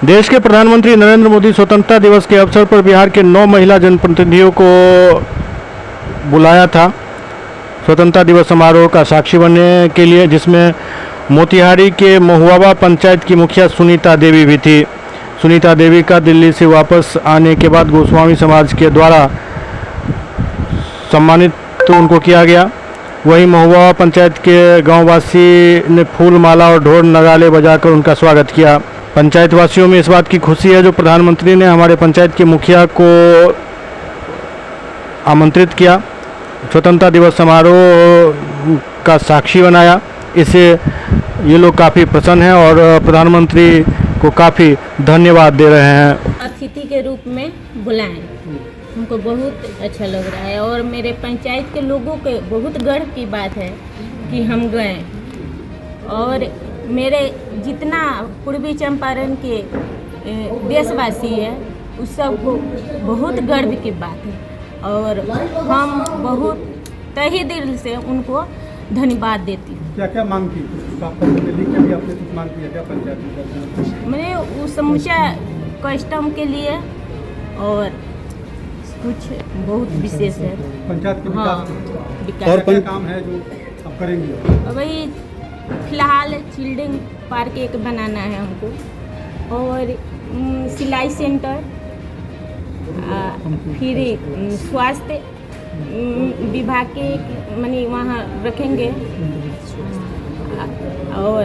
देश के प्रधानमंत्री नरेंद्र मोदी स्वतंत्रता दिवस के अवसर पर बिहार के 9 महिला जनप्रतिनिधियों को बुलाया था स्वतंत्रता दिवस समारोह का साक्षी बनने के लिए, जिसमें मोतिहारी के महुआवा पंचायत की मुखिया सुनीता देवी भी थी। सुनीता देवी का दिल्ली से वापस आने के बाद गोस्वामी समाज के द्वारा सम्मानित उनको किया गया। वहीं महुआवा पंचायत के गांववासी ने फूल माला और ढोल नगाड़े बजाकर उनका स्वागत किया। पंचायत वासियों में इस बात की खुशी है जो प्रधानमंत्री ने हमारे पंचायत के मुखिया को आमंत्रित किया, स्वतंत्रता दिवस समारोह का साक्षी बनाया। इससे ये लोग काफ़ी प्रसन्न हैं और प्रधानमंत्री को काफ़ी धन्यवाद दे रहे हैं। अतिथि के रूप में बुलाएं, हमको बहुत अच्छा लग रहा है और मेरे पंचायत के लोगों के बहुत गर्व की बात है कि हम गए और मेरे जितना पूर्वी चंपारण के देशवासी है उस सबको बहुत गर्व की बात है और हम बहुत तहे दिल से उनको धन्यवाद देती हूँ। क्या क्या मांग की? लिख के भी आपने कुछ मांग किया क्या पंचायत में? मैंने उस समूचा कस्टम के लिए और कुछ बहुत विशेष है पंचायत के विकास और क्या काम है जो आप करेंगे? वही फिलहाल चिल्ड्रन पार्क एक बनाना है हमको और सिलाई सेंटर, फिर स्वास्थ्य विभाग के माने वहाँ रखेंगे और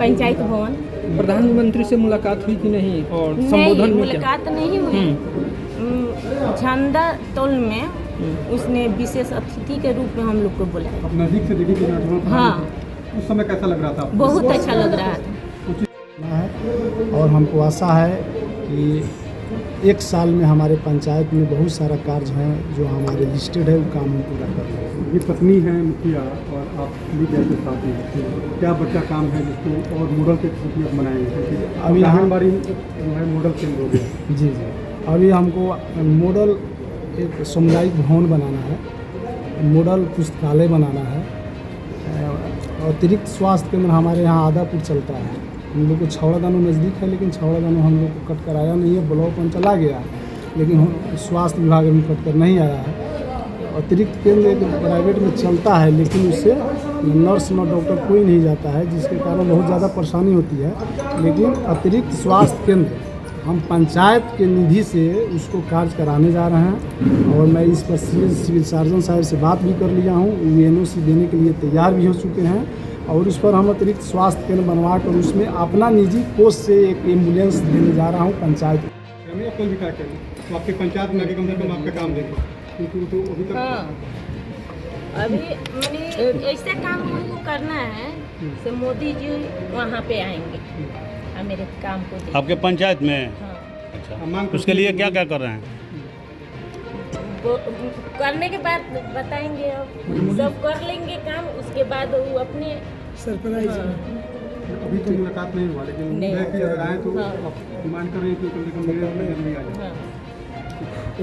पंचायत भवन। प्रधानमंत्री से मुलाकात हुई कि नहीं और संबोधन में मुलाकात नहीं हुई। झंडा तोल में उसने विशेष अतिथि के रूप में हम लोग को बुलाया। नजदीक से देखी थी? हाँ, उस समय कैसा लग रहा था? बहुत अच्छा लग रहा था। और हमको आशा है कि एक साल में हमारे पंचायत में बहुत सारा कार्य हैं जो हमारे लिस्टेड है, वो काम हम पूरा कर रहे हैं। ये पत्नी है मुखिया और आप भी जैसे साथी हैं, क्या बच्चा काम है जिसको और मॉडल के रूप में बनाएंगे? अभी आंगनबाड़ी जो है मॉडल केंद्र हो गया। जी जी, अभी हमको मॉडल एक सामुदायिक भवन बनाना है, मॉडल पुस्तकालय बनाना है, अतिरिक्त स्वास्थ्य केंद्र हमारे यहाँ आदापुर चलता है। हम लोग को छावड़ा दानो नज़दीक है लेकिन छावड़ा दानो हम लोग को कट कर आया नहीं है। ब्लॉक में चला गया लेकिन स्वास्थ्य विभाग में कट कर नहीं आया है। अतिरिक्त केंद्र एक प्राइवेट में चलता है लेकिन उससे नर्स न डॉक्टर कोई नहीं जाता है, जिसके कारण बहुत ज़्यादा परेशानी होती है। लेकिन अतिरिक्त स्वास्थ्य केंद्र हम पंचायत के निधि से उसको कार्य कराने जा रहे हैं और मैं इस पर सिविल सर्जन साहब से बात भी कर लिया हूँ। वो NOC देने के लिए तैयार भी हो चुके हैं और उस पर हम अतिरिक्त स्वास्थ्य केंद्र बनवा कर उसमें अपना निजी कोष से एक एम्बुलेंस देने जा रहा हूँ पंचायत को। कोई भी कार्य करें तो आपके पंचायत में आगे कम से कम आपका काम देंगे, क्योंकि तो अभी तक अभी मैंने ऐसे काम हमको करना है तो मोदी जी वहाँ पे आएंगे और मेरे काम को देखेंगे। आपके पंचायत में? हाँ। अच्छा, उसके लिए क्या क्या कर रहे हैं? वो करने के बाद बताएंगे, अब सब कर लेंगे काम, उसके बाद वो अपने सरप्राइज। अभी तो मुलाकात नहीं हुआ लेकिन उम्मीद है कि अगर आए तो आप डिमांड कर रहे हैं कि कम से कम मेरे में जल्दी आ जाए।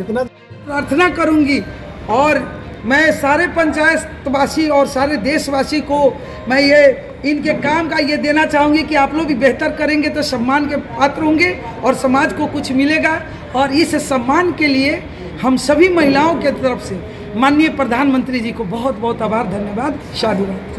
इतना प्रार्थना करूंगी और मैं सारे पंचायतवासी और सारे देशवासी को मैं ये इनके काम का ये देना चाहूँगी कि आप लोग भी बेहतर करेंगे तो सम्मान के पात्र होंगे और समाज को कुछ मिलेगा। और इस सम्मान के लिए हम सभी महिलाओं के तरफ से माननीय प्रधानमंत्री जी को बहुत बहुत आभार, धन्यवाद, साधुवाद।